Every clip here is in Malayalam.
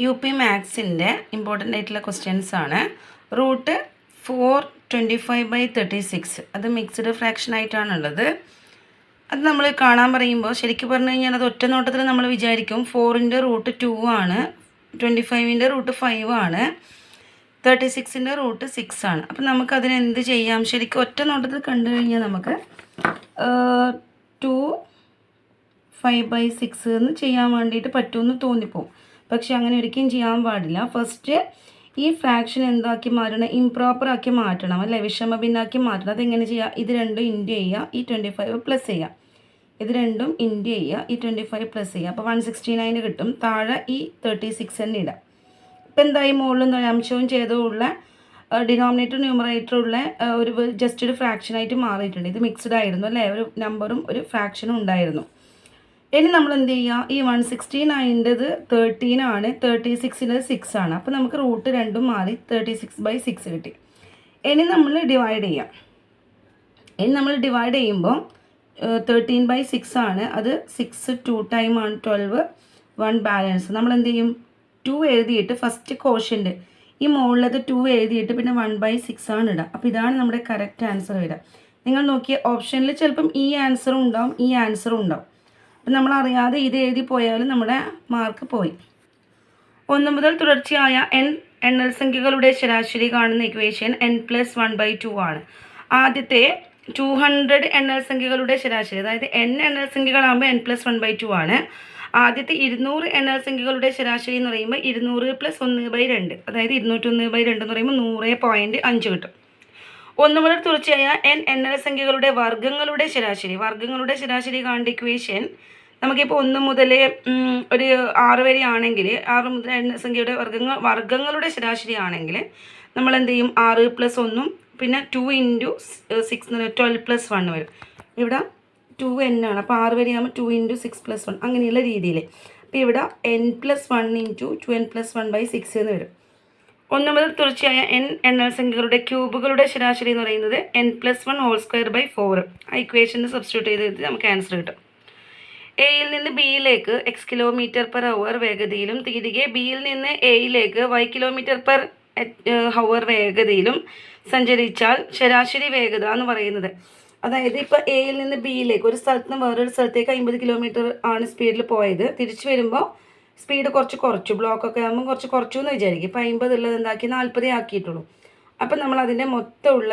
യു പി മാത്സിൻ്റെ ഇമ്പോർട്ടൻ്റ് ആയിട്ടുള്ള ക്വസ്റ്റ്യൻസ് ആണ്. റൂട്ട് 425/36 അത് മിക്സ്ഡ് ഫ്രാക്ഷൻ ആയിട്ടാണുള്ളത്. അത് നമ്മൾ കാണാൻ പറയുമ്പോൾ ശരിക്കും പറഞ്ഞു കഴിഞ്ഞാൽ അത് ഒറ്റ നോട്ടത്തിൽ നമ്മൾ വിചാരിക്കും 4ൻ്റെ റൂട്ട് 2 ആണ്, 25ൻ്റെ റൂട്ട് 5 ആണ്, 36ൻ്റെ റൂട്ട് 6 ആണ്. അപ്പം നമുക്കതിന് എന്ത് ചെയ്യാം? ശരിക്കും ഒറ്റ നോട്ടത്തിൽ കണ്ടു കഴിഞ്ഞാൽ നമുക്ക് 2 5/6 എന്ന് ചെയ്യാൻ വേണ്ടിയിട്ട് പറ്റുമെന്ന് തോന്നിപ്പോവും. പക്ഷെ അങ്ങനെ ഒരിക്കലും ചെയ്യാൻ പാടില്ല. ഫസ്റ്റ് ഈ ഫ്രാക്ഷൻ എന്താക്കി മാറ്റണം? ഇംപ്രോപ്പർ ആക്കി മാറ്റണം അല്ലേ, വിഷമ ഭിന്നാക്കി മാറ്റണം. അതെങ്ങനെ ചെയ്യുക? ഇത് രണ്ടും ഇൻറ്റു ചെയ്യുക, ഈ 25 പ്ലസ് ചെയ്യുക. ഇത് രണ്ടും ഇൻറ്റു ചെയ്യുക, ഈ 25 പ്ലസ് ചെയ്യുക. അപ്പോൾ 169 കിട്ടും. താഴെ ഈ 36 തന്നെ ഇടാം. ഇപ്പം എന്തായി? മുകളിലും അംശവും ചെയ്തുള്ള ഡിനോമിനേറ്റർ ന്യൂമറേറ്ററുള്ള ഒരു ജസ്റ്റ് ഒരു ഫ്രാക്ഷനായിട്ട് മാറിയിട്ടുണ്ട്. ഇത് മിക്സ്ഡ് ആയിരുന്നു അല്ലേ, ഒരു നമ്പറും ഒരു ഫ്രാക്ഷനും ഉണ്ടായിരുന്നു. ഇനി നമ്മൾ എന്ത് ചെയ്യുക? ഈ 169ൻ്റെത് 13 ആണ്, 36ൻ്റെത് 6 ആണ്. അപ്പോൾ നമുക്ക് റൂട്ട് രണ്ടും മാറി 36/6 കിട്ടി. ഇനി നമ്മൾ ഡിവൈഡ് ചെയ്യാം. ഇനി നമ്മൾ ഡിവൈഡ് ചെയ്യുമ്പോൾ 13/6 ആണ്. അത് 6 2 ടൈം ആണ് 12, 1 ബാലൻസ്. നമ്മൾ എന്ത് ചെയ്യും? 2 എഴുതിയിട്ട് ഫസ്റ്റ് കോഷ്യൻ്റ് ഈ മുകളിലത് 2 എഴുതിയിട്ട് പിന്നെ 1/6 ആണ് ഇടുക. അപ്പോൾ ഇതാണ് നമ്മുടെ കറക്റ്റ് ആൻസർ വരിക. നിങ്ങൾ നോക്കിയ ഓപ്ഷനിൽ ചിലപ്പം ഈ ആൻസറും ഉണ്ടാവും, ഈ ആൻസറും ഉണ്ടാവും. അപ്പം നമ്മൾ അറിയാതെ ഇത് എഴുതി പോയാലും നമ്മുടെ മാർക്ക് പോയി. 1 മുതൽ തുടർച്ചയായ എണ്ണൽ സംഖ്യകളുടെ ശരാശരി കാണുന്ന ഇക്വേഷൻ n+1/2 ആണ്. ആദ്യത്തെ 200 എണ്ണൽ സംഖ്യകളുടെ ശരാശരി, അതായത് എണ്ണൽ സംഖ്യകളാകുമ്പോൾ n+1/2 ആണ്. ആദ്യത്തെ 200 എണ്ണൽ സംഖ്യകളുടെ ശരാശരി എന്ന് പറയുമ്പോൾ 200 + 1/2, അതായത് 201/2 എന്ന് പറയുമ്പോൾ 100.5 കിട്ടും. 1 മുതൽ തുടർച്ചയായ എണ്ണൽ സംഖ്യകളുടെ വർഗ്ഗങ്ങളുടെ ശരാശരി കാണേണ്ട ഇക്വേഷൻ നമുക്കിപ്പോൾ 1 മുതൽ ഒരു 6 വരെ ആണെങ്കിൽ 6 മുതൽ എണ്ണൽ സംഖ്യയുടെ വർഗ്ഗങ്ങളുടെ ശരാശരി ആണെങ്കിൽ നമ്മൾ എന്ത് ചെയ്യും? 6 + 1 പിന്നെ 2 × 6 12 + 1 വരും. ഇവിടെ 2n ആണ്. അപ്പോൾ 6 വരെ ആകുമ്പോൾ 2 × 6 + 1 അങ്ങനെയുള്ള രീതിയിൽ. അപ്പോൾ ഇവിടെ n+1 × 2n + 1/6 എന്ന് വരും. 1 മുതൽ തുടർച്ചയായ എണ്ണൽ സംഖ്യകളുടെ ക്യൂബുകളുടെ ശരാശരി എന്ന് പറയുന്നത് n+1² ആ ഇക്വേഷന് സബ്സ്റ്റിറ്റ്യൂട്ട് ചെയ്ത് നമുക്ക് ആൻസർ കിട്ടും. എയിൽ നിന്ന് ബിയിലേക്ക് x km/h വേഗതയിലും തിരികെ ബിയിൽ നിന്ന് എയിലേക്ക് y km/h വേഗതയിലും സഞ്ചരിച്ചാൽ ശരാശരി വേഗത എന്ന് പറയുന്നത്, അതായത് ഇപ്പോൾ എയിൽ നിന്ന് ബിയിലേക്ക് ഒരു സ്ഥലത്ത് നിന്ന് വേറൊരു സ്ഥലത്തേക്ക് 50 km ആണ് സ്പീഡിൽ പോയത്. തിരിച്ചു വരുമ്പോൾ സ്പീഡ് കുറച്ചു, ബ്ലോക്കൊക്കെ ആകുമ്പോൾ കുറച്ചു എന്ന് വിചാരിക്കും. ഇപ്പോൾ 50 ഉള്ളത് എന്താക്കി 40 ആക്കിയിട്ടുള്ളൂ. അപ്പം നമ്മൾ അതിൻ്റെ മൊത്തമുള്ള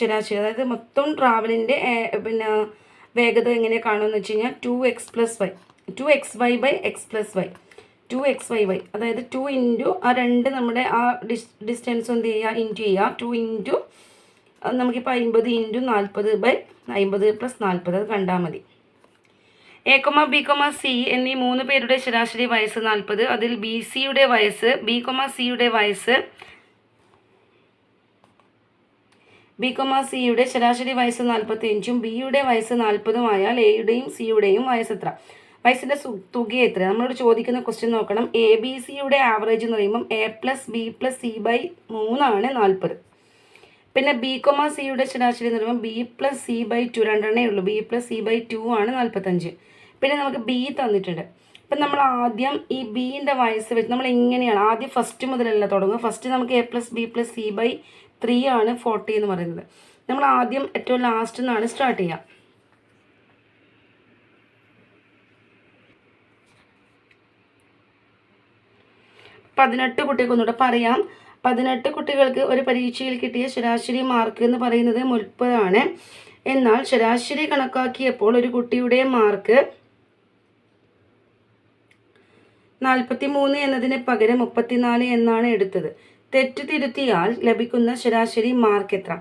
ശരാശരി, അതായത് മൊത്തം ട്രാവലിൻ്റെ പിന്നെ വേഗത എങ്ങനെ കാണുമെന്ന് വെച്ച് കഴിഞ്ഞാൽ 2x + y 2xy/x + y 2xy, അതായത് 2 ഇൻറ്റു ആ രണ്ട് നമ്മുടെ ആ ഡിസ്റ്റൻസ് എന്ത് ചെയ്യുക? ഇൻറ്റു ചെയ്യുക. 2 × നമുക്കിപ്പോൾ 50 × 40/50 + 40 അത് കണ്ടാൽ മതി. A, B, C എന്നീ 3 പേരുടെ ശരാശരി വയസ്സ് 40. അതിൽ B, C യുടെ വയസ്സ് ശരാശരി വയസ്സ് 45ഉം B യുടെ വയസ്സ് 40ഉം ആയാൽ A യുടെയും C യുടെയും വയസ്സ് എത്ര? വയസ്സിൻ്റെ തുക എത്ര? നമ്മളോട് ചോദിക്കുന്ന ക്വസ്റ്റ്യൻ നോക്കണം. ABC യുടെ ആവറേജ് എന്ന് പറയുമ്പം A + B + C/3 ആണ് 40. പിന്നെ B, C യുടെ ശരാശരി എന്ന് പറയുമ്പോൾ B + C/2 രണ്ടെണ്ണേ ഉള്ളൂ. B + C/2 ആണ് 45. പിന്നെ നമുക്ക് B തന്നിട്ടുണ്ട്. അപ്പം നമ്മൾ ആദ്യം ഈ ബീൻ്റെ വയസ്സ് വെച്ച് നമ്മൾ എങ്ങനെയാണ് ആദ്യം ഫസ്റ്റ് മുതലല്ല തുടങ്ങുക. ഫസ്റ്റ് നമുക്ക് A + B + C/3 ആണ് 40 എന്ന് പറയുന്നത്. നമ്മൾ ആദ്യം ഏറ്റവും ലാസ്റ്റ് നിന്നാണ് സ്റ്റാർട്ട് ചെയ്യുക. പതിനെട്ട് കുട്ടികൾക്ക് ഒന്നുകൂടെ പറയാം. 18 കുട്ടികൾക്ക് ഒരു പരീക്ഷയിൽ കിട്ടിയ ശരാശരി മാർക്ക് എന്ന് പറയുന്നത് 30 ആണ്. എന്നാൽ ശരാശരി കണക്കാക്കിയപ്പോൾ ഒരു കുട്ടിയുടെ മാർക്ക് 43 എന്നതിന് പകരം 34 എന്നാണ് എടുത്തത്. തെറ്റ് തിരുത്തിയാൽ ലഭിക്കുന്ന ശരാശരി മാർക്ക് എത്ര?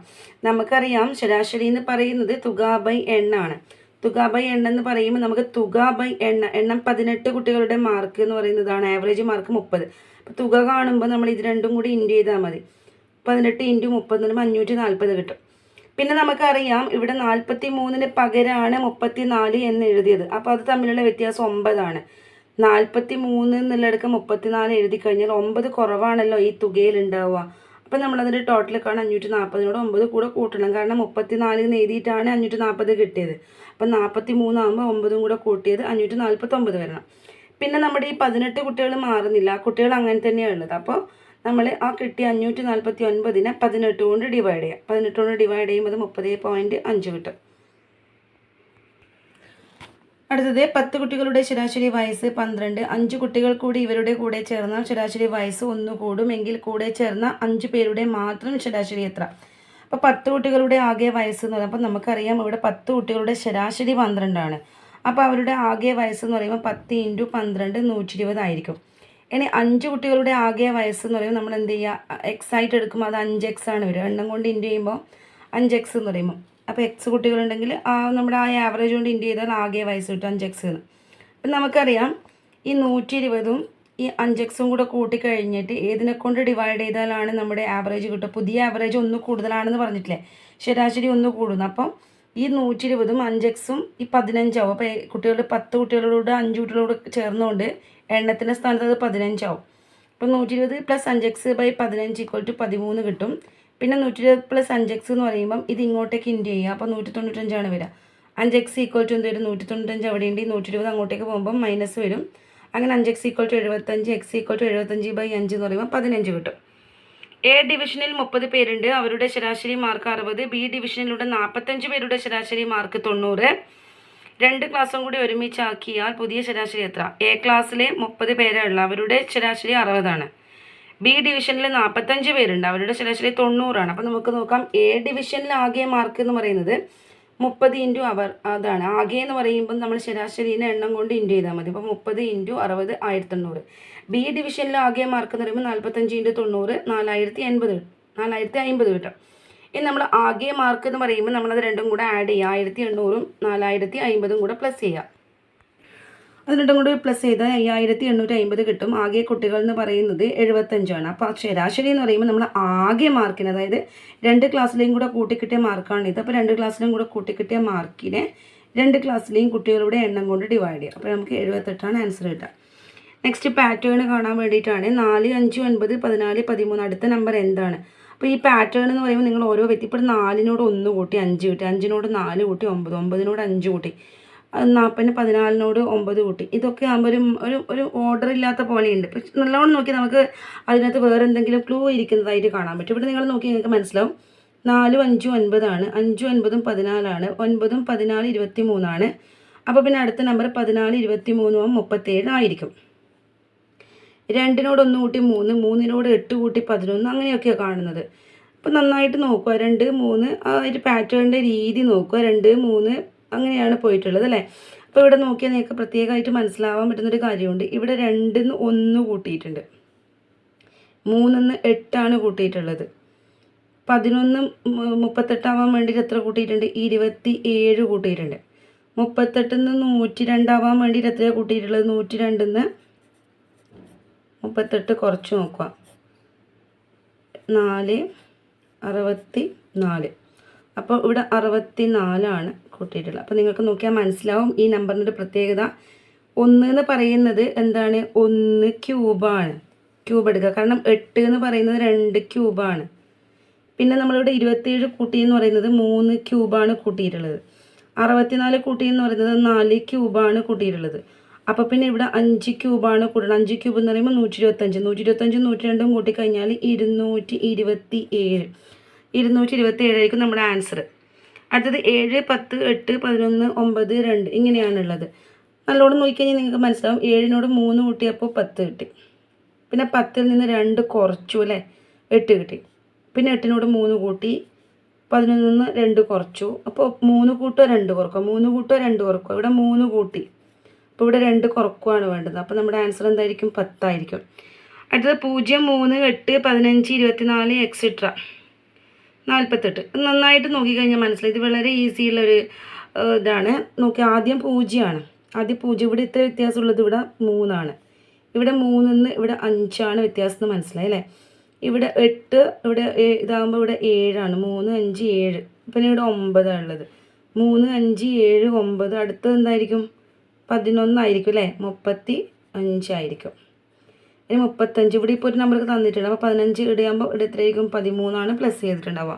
നമുക്കറിയാം ശരാശരി എന്ന് പറയുന്നത് തുക/എണ്ണാണ്. തുക/എണ്ണം എന്ന് പറയുമ്പോൾ നമുക്ക് തുക/എണ്ണം 18 കുട്ടികളുടെ മാർക്ക് എന്ന് പറയുന്നതാണ്. Average mark 30. അപ്പോൾ തുക കാണുമ്പോൾ നമ്മൾ ഇത് രണ്ടും കൂടി ഇൻറ്റു ചെയ്താൽ മതി. 18 × 30 540 കിട്ടും. പിന്നെ നമുക്കറിയാം ഇവിടെ 43ന് പകരമാണ് 34 എന്ന് എഴുതിയത്. അപ്പോൾ അത് തമ്മിലുള്ള വ്യത്യാസം 9 ആണ്. 43 എന്നുള്ളിടക്ക് 34 എഴുതി കഴിഞ്ഞാൽ 9 കുറവാണല്ലോ ഈ തുകയിൽ ഉണ്ടാവുക. അപ്പം നമ്മളതിൻ്റെ ടോട്ടൽ കാണാൻ 540 9 കൂടെ കൂട്ടണം. കാരണം 34 എഴുതിയിട്ടാണ് 540 കിട്ടിയത്. അപ്പം 43 ആകുമ്പോൾ 9 കൂടെ കൂട്ടിയത് 549 വരണം. പിന്നെ നമ്മുടെ ഈ 18 കുട്ടികൾ മാറുന്നില്ല, ആ കുട്ടികൾ അങ്ങനെ തന്നെയാണ് ഉള്ളത്. അപ്പോൾ നമ്മൾ ആ കിട്ടിയ 549നെ 18 കൊണ്ട് ഡിവൈഡ് ചെയ്യാം. 18 കൊണ്ട് ഡിവൈഡ് ചെയ്യുമ്പോൾ 30.5 കിട്ടും. അടുത്തത് 10 കുട്ടികളുടെ ശരാശരി വയസ്സ് 12. 5 കുട്ടികൾ കൂടി ഇവരുടെ കൂടെ ചേർന്നാൽ ശരാശരി വയസ്സ് 1 കൂടും. എങ്കിൽ കൂടെ ചേർന്ന 5 പേരുടെ മാത്രം ശരാശരി എത്ര? അപ്പോൾ 10 കുട്ടികളുടെ ആകെ വയസ്സ് എന്ന് പറയുമ്പോൾ നമുക്കറിയാം ഇവിടെ 10 കുട്ടികളുടെ ശരാശരി 12 അപ്പോൾ അവരുടെ ആകെ വയസ്സ് എന്ന് പറയുമ്പോൾ 10 × 12 120 ആയിരിക്കും. ഇനി 5 കുട്ടികളുടെ ആകെ വയസ്സ് എന്ന് പറയുമ്പോൾ നമ്മൾ എന്ത് ചെയ്യുക, എക്സ് ആയിട്ട് എടുക്കുമ്പോൾ അത് 5x ആണ് വരിക. എണ്ണം കൊണ്ട് ഇൻറ്റു ചെയ്യുമ്പോൾ 5x എന്ന് പറയുമ്പോൾ അപ്പോൾ എക്സ് കുട്ടികളുണ്ടെങ്കിൽ നമ്മുടെ ആ ആവറേജ് കൊണ്ട് ഇൻറ്റു ചെയ്താൽ ആകെ വയസ്സ് കിട്ടും 5x എന്ന്. അപ്പം നമുക്കറിയാം ഈ 120ഉം ഈ 5x കൂടെ കൂട്ടിക്കഴിഞ്ഞിട്ട് ഏതിനെ കൊണ്ട് ഡിവൈഡ് ചെയ്താലാണ് നമ്മുടെ ആവറേജ് കിട്ടുക. പുതിയ ആവറേജ് 1 കൂടുതലാണെന്ന് പറഞ്ഞിട്ടില്ലേ, ശരാശരി 1 കൂടുന്നു. അപ്പം ഈ 120ഉം 5xഉം ഈ 15 ആവും. അപ്പോൾ കുട്ടികളുടെ 10 കുട്ടികളോട് 5 കുട്ടികളോട് ചേർന്നുകൊണ്ട് എണ്ണത്തിൻ്റെ സ്ഥാനത്ത് അത് 15 ആവും. അപ്പോൾ 120 + 5x/15 = 13 കിട്ടും. പിന്നെ 120 + 5x എന്ന് പറയുമ്പം ഇത് ഇങ്ങോട്ടേക്ക് ഇൻറ്റു ചെയ്യുക. അപ്പോൾ 195 വരിക. 5x = എന്ത് വരും, 195 അവിടെയുണ്ട്. 120 അങ്ങോട്ടേക്ക് പോകുമ്പം മൈനസ് വരും. അങ്ങനെ 5x = 75, x = 75/5 എന്ന് പറയുമ്പോൾ 15 കിട്ടും. എ ഡിവിഷനിൽ 30 പേരുണ്ട്, അവരുടെ ശരാശരി മാർക്ക് 60. ബി ഡിവിഷനിലൂടെ 45 പേരുടെ ശരാശരി മാർക്ക് 90. 2 ക്ലാസ്സും കൂടി ഒരുമിച്ചാക്കിയാൽ പുതിയ ശരാശരി എത്ര? എ ക്ലാസ്സിലെ 30 പേരുള്ള അവരുടെ ശരാശരി 60. ബി ഡിവിഷനിൽ 45 പേരുണ്ട്, അവരുടെ ശരാശരി 90. അപ്പോൾ നമുക്ക് നോക്കാം, എ ഡിവിഷനിൽ ആകെ മാർക്ക് എന്ന് പറയുന്നത് 30 × അവർ അതാണ്. ആകെ എന്ന് പറയുമ്പോൾ നമ്മൾ ശരാശരീനെ എണ്ണം കൊണ്ട് ഇൻറ്റു ചെയ്താൽ മതി. അപ്പോൾ 30 × 60 1800. ബി ഡിവിഷനിൽ ആകെ മാർക്ക് എന്ന് പറയുമ്പോൾ 45 × 90 4050 കിട്ടും. ഇനി നമ്മൾ ആകെ മാർക്ക് എന്ന് പറയുമ്പോൾ നമ്മളത് രണ്ടും കൂടെ ആഡ് ചെയ്യുക. 1800ഉം 4050ഉം കൂടെ പ്ലസ് ചെയ്യുക. അത് രണ്ടും കൂടി പ്ലസ് ചെയ്താൽ 5850 കിട്ടും. ആകെ കുട്ടികൾ എന്ന് പറയുന്നത് 75. അപ്പോൾ ശരാശരി എന്ന് പറയുമ്പോൾ നമ്മൾ ആകെ മാർക്കിന്, അതായത് 2 ക്ലാസ്സിലെയും കൂടെ കൂട്ടിക്കിട്ടിയ മാർക്കാണിത്. അപ്പോൾ 2 ക്ലാസ്സിലും കൂടെ കൂട്ടിക്കിട്ടിയ മാർക്കിനെ 2 ക്ലാസ്സിലെയും കുട്ടികളുടെ എണ്ണം കൊണ്ട് ഡിവൈഡ് ചെയ്യുക. അപ്പോൾ നമുക്ക് 78 ആൻസർ കിട്ടുക. നെക്സ്റ്റ് പാറ്റേൺ കാണാൻ വേണ്ടിയിട്ടാണ് 4, 5, 9, 14, 13. അടുത്ത നമ്പർ എന്താണ്? അപ്പോൾ ഈ പാറ്റേൺ എന്ന് പറയുമ്പോൾ നിങ്ങൾ ഓരോ വ്യക്തി ഇപ്പോൾ 4നോട് 1 കൂട്ടി 5 കിട്ടി, 5നോട് 4 കൂട്ടി 9, 9നോട് 5 കൂട്ടി, 14നോട് 9 കൂട്ടി. ഇതൊക്കെ ആകുമ്പോൾ ഒരു ഓർഡർ ഇല്ലാത്ത പോലെയുണ്ട്. പക്ഷെ നല്ലോണം നോക്കി നമുക്ക് അതിനകത്ത് വേറെ എന്തെങ്കിലും ക്ലൂ ഇരിക്കുന്നതായിട്ട് കാണാൻ പറ്റും. ഇവിടെ നിങ്ങൾ നോക്കി നിങ്ങൾക്ക് മനസ്സിലാവും. 4, 5, 9 ആണ്. 5, 9, 14 ആണ്. 9, 14, 23 ആണ്. അപ്പോൾ പിന്നെ അടുത്ത നമ്പർ 14, 23, 37 ആയിരിക്കും. 2നോട് 1 കൂട്ടി 3, 3നോട് 8 കൂട്ടി 11, അങ്ങനെയൊക്കെയാണ് കാണുന്നത്. അപ്പോൾ നന്നായിട്ട് നോക്കുക. 2, 3 ആ ഒരു പാറ്റേണിൻ്റെ രീതി നോക്കുക. 2, 3 അങ്ങനെയാണ് പോയിട്ടുള്ളത് അല്ലേ. അപ്പോൾ ഇവിടെ നോക്കിയാൽ നിങ്ങൾക്ക് പ്രത്യേകമായിട്ട് മനസ്സിലാവാൻ പറ്റുന്നൊരു കാര്യമുണ്ട്. ഇവിടെ 2ന്ന് 1 കൂട്ടിയിട്ടുണ്ട്, 3ന്ന് 8 കൂട്ടിയിട്ടുള്ളത്. 11 38 ആവാൻ വേണ്ടിയിട്ട് എത്ര കൂട്ടിയിട്ടുണ്ട്? 27 കൂട്ടിയിട്ടുണ്ട്. 38ന്ന് 102 ആവാൻ വേണ്ടിയിട്ട് എത്രയാണ് കൂട്ടിയിട്ടുള്ളത്? 102ന്ന് 38 കുറച്ച് നോക്കുക. 4, 64. അപ്പോൾ ഇവിടെ 64 കൂട്ടിയിട്ടുള്ളത്. അപ്പോൾ നിങ്ങൾക്ക് നോക്കിയാൽ മനസ്സിലാവും ഈ നമ്പറിൻ്റെ പ്രത്യേകത. 1 എന്ന് പറയുന്നത് എന്താണ്? 1 ക്യൂബാണ്. ക്യൂബ് എടുക്കുക, കാരണം 8 എന്ന് പറയുന്നത് 2 ക്യൂബാണ്. പിന്നെ നമ്മളിവിടെ 27 കൂട്ടി എന്ന് പറയുന്നത് 3 ക്യൂബാണ് കൂട്ടിയിട്ടുള്ളത്. 64 കൂട്ടി എന്ന് പറയുന്നത് 4 ക്യൂബാണ് കൂട്ടിയിട്ടുള്ളത്. അപ്പോൾ പിന്നെ ഇവിടെ 5 ക്യൂബാണ് കൂട്ടണം. 5 ക്യൂബ് എന്ന് പറയുമ്പോൾ 125. 125 102 കൂട്ടിക്കഴിഞ്ഞാൽ 227. 227 ആയിരിക്കും നമ്മുടെ ആൻസർ. അടുത്തത് 7, 10, 8, 11, 9, 2 ഇങ്ങനെയാണുള്ളത്. നല്ലോണം നോക്കിക്കഴിഞ്ഞാൽ നിങ്ങൾക്ക് മനസ്സിലാവും. 7നോട് 3 കൂട്ടിയപ്പോൾ 10 കിട്ടി. പിന്നെ 10ൽ നിന്ന് 2 കുറച്ചു അല്ലേ, 8 കിട്ടി. പിന്നെ 8നോട് 3 കൂട്ടി, 11ൽ നിന്ന് 2 കുറച്ചു. അപ്പോൾ 3 കൂട്ടുക 2 കുറക്കുക, 3 കൂട്ടുക 2 കുറക്കുക. ഇവിടെ 3 കൂട്ടി, അപ്പോൾ ഇവിടെ 2 കുറക്കുകയാണ് വേണ്ടത്. അപ്പോൾ നമ്മുടെ ആൻസർ എന്തായിരിക്കും? 10 ആയിരിക്കും. അടുത്തത് 0, 3, 8, 15, 24 എക്സെട്ര 48. നന്നായിട്ട് നോക്കിക്കഴിഞ്ഞാൽ മനസ്സിലായി. ഇത് വളരെ ഈസിയുള്ളൊരു ഇതാണ്. നോക്കി, ആദ്യം 0 ആണ്. ആദ്യം 0. ഇവിടെ ഇത്ര വ്യത്യാസമുള്ളത് ഇവിടെ 3 ആണ്. ഇവിടെ 3ന്ന് ഇവിടെ 5 വ്യത്യാസം എന്ന് മനസ്സിലായി അല്ലേ. ഇവിടെ 8, ഇവിടെ ഇതാകുമ്പോൾ ഇവിടെ 7 3, 5, 7. പിന്നെ ഇവിടെ 9 ഉള്ളത്. 3, 5, 7, 9. അടുത്തത് എന്തായിരിക്കും? 11 ആയിരിക്കും അല്ലേ. 35 ആയിരിക്കും. ഇനി 35 ഇവിടെ ഇപ്പോൾ ഒരു നമ്പർക്ക് തന്നിട്ടുണ്ട്. അപ്പോൾ 15 ഇടുമ്പോൾ ഇവിടെ എത്രയായിരിക്കും? 13 പ്ലസ് ചെയ്തിട്ടുണ്ടാവുക.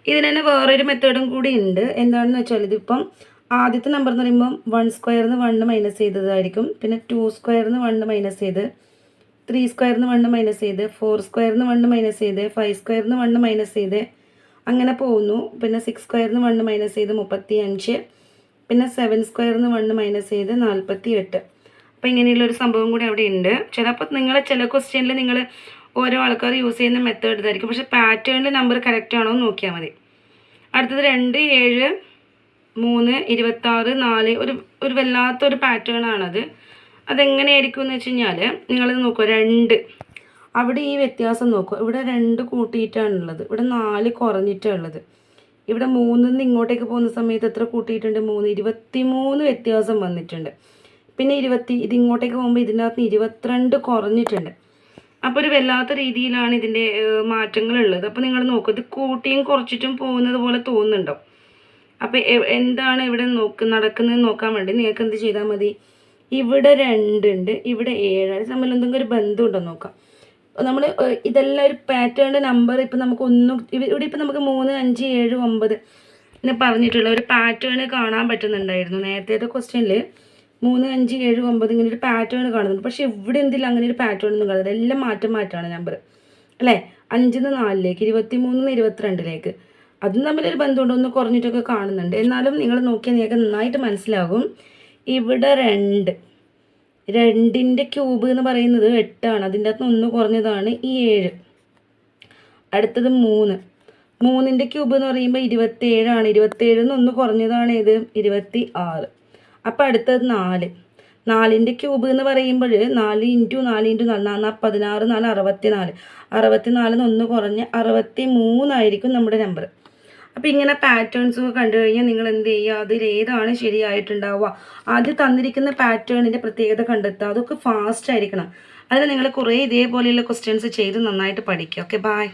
ഇതിന് തന്നെ വേറൊരു മെത്തേഡും കൂടി ഉണ്ട്. എന്താണെന്ന് വെച്ചാൽ ഇതിപ്പം ആദ്യത്തെ നമ്പർ എന്ന് പറയുമ്പം 1 സ്ക്വയറിന്ന് 1 മൈനസ് ചെയ്തതായിരിക്കും. പിന്നെ 2 സ്ക്വയറിന്ന് 1 മൈനസ് ചെയ്ത്, 3 സ്ക്വയറിന്ന് 1 മൈനസ് ചെയ്ത്, 4 സ്ക്വയറിന്ന് 1 മൈനസ് ചെയ്ത്, 5 സ്ക്വയറിന്ന് 1 മൈനസ് ചെയ്ത് അങ്ങനെ പോകുന്നു. പിന്നെ 6 സ്ക്വയറിന്ന് 1 മൈനസ് ചെയ്ത് 35, പിന്നെ 7 സ്ക്വയറിന്ന് 1 മൈനസ് ചെയ്ത് 48. അപ്പോൾ ഇങ്ങനെയുള്ളൊരു സംഭവം കൂടി അവിടെ ഉണ്ട്. ചിലപ്പോൾ ചില ക്വസ്റ്റ്യനിൽ നിങ്ങൾ ഓരോ ആൾക്കാർ യൂസ് ചെയ്യുന്ന മെത്തേഡ് ഇതായിരിക്കും. പക്ഷേ പാറ്റേണിൽ നമ്പർ കറക്റ്റ് ആണോ എന്ന് നോക്കിയാൽ മതി. അടുത്തത് 2, 7, 3, 26, 4 ഒരു വല്ലാത്തൊരു പാറ്റേൺ ആണത്. അതെങ്ങനെയായിരിക്കും എന്ന് വെച്ച് കഴിഞ്ഞാൽ നിങ്ങളത് നോക്കുക. 2 അവിടെ ഈ വ്യത്യാസം നോക്കുക. ഇവിടെ 2 കൂട്ടിയിട്ടാണുള്ളത്, ഇവിടെ 4 കുറഞ്ഞിട്ടാണുള്ളത്. ഇവിടെ 3 ഇങ്ങോട്ടേക്ക് പോകുന്ന സമയത്ത് എത്ര കൂട്ടിയിട്ടുണ്ട്? 3, 23 വ്യത്യാസം വന്നിട്ടുണ്ട്. പിന്നെ ഇത് ഇങ്ങോട്ടേക്ക് പോകുമ്പോൾ ഇതിനകത്ത് 22 കുറഞ്ഞിട്ടുണ്ട്. അപ്പോൾ ഒരു വല്ലാത്ത രീതിയിലാണ് ഇതിൻ്റെ മാറ്റങ്ങളുള്ളത്. അപ്പോൾ നിങ്ങൾ നോക്കുക, ഇത് കൂട്ടിയും കുറച്ചിട്ടും പോകുന്നത് പോലെ തോന്നുന്നുണ്ടോ? അപ്പോൾ എന്താണ് ഇവിടെ നടക്കുന്നതെന്ന് നോക്കാൻ വേണ്ടി നിങ്ങൾക്ക് എന്ത് ചെയ്താൽ മതി? ഇവിടെ 2 ഉണ്ട്, ഇവിടെ 7. തമ്മിൽ എന്തെങ്കിലും ഒരു ബന്ധമുണ്ടോ നോക്കാം. നമ്മൾ ഇതെല്ലാം ഒരു പാറ്റേണിൻ്റെ നമ്പർ ഇപ്പം നമുക്ക് ഇവിടെ ഇപ്പം നമുക്ക് 3, 5, 7, 9 എന്ന് പറഞ്ഞിട്ടുള്ള ഒരു പാറ്റേൺ കാണാൻ പറ്റുന്നുണ്ടായിരുന്നു. നേരത്തെ ക്വസ്റ്റ്യനിൽ 3, 5, 7, 9 ഇങ്ങനെ ഒരു പാറ്റേൺ കാണുന്നുണ്ട്. പക്ഷേ ഇവിടെ എന്തില്ല അങ്ങനെ ഒരു പാറ്റേൺ ഒന്നും കാണുന്നില്ല. എല്ലാം മാറ്റമാണ് നമ്പർ അല്ലേ? 5-ന്ന് 4ലേക്ക്, 23-ന്ന് 22ലേക്ക്. അതും തമ്മിലൊരു ബന്ധമുണ്ട്, ഒന്ന് കുറഞ്ഞിട്ടൊക്കെ കാണുന്നുണ്ട്. എന്നാലും നിങ്ങൾ നോക്കിയാൽ നിങ്ങൾക്ക് നന്നായിട്ട് മനസ്സിലാകും. ഇവിടെ 2ൻ്റെ ക്യൂബ് എന്ന് പറയുന്നത് 8 ആണ്. അതിൻ്റെ അകത്ത് 1 കുറഞ്ഞതാണ് ഈ 7. അടുത്തത് 3ൻ്റെ ക്യൂബ് എന്ന് പറയുമ്പോൾ 27 ആണ്. 27-ന്ന് 1 കുറഞ്ഞതാണ് ഏത്? 26. അപ്പോൾ അടുത്തത് 4ൻ്റെ ക്യൂബ് എന്ന് പറയുമ്പോൾ 4 × 4 × 4 16, 4 64. 64-ന്ന് 1 കുറഞ്ഞ് 63 ആയിരിക്കും നമ്മുടെ നമ്പർ. അപ്പോൾ ഇങ്ങനെ പാറ്റേൺസൊക്കെ കണ്ടു കഴിഞ്ഞാൽ നിങ്ങൾ എന്ത് ചെയ്യുക? അതിലേതാണ് ശരിയായിട്ടുണ്ടാവുക? അത് തന്നിരിക്കുന്ന പാറ്റേണിൻ്റെ പ്രത്യേകത കണ്ടെത്തുക. അതൊക്കെ ഫാസ്റ്റ് ആയിരിക്കണം. അതിന് നിങ്ങൾ കുറേ ഇതേപോലെയുള്ള ക്വസ്റ്റ്യൻസ് ചെയ്ത് നന്നായിട്ട് പഠിക്കുക. Okay, by.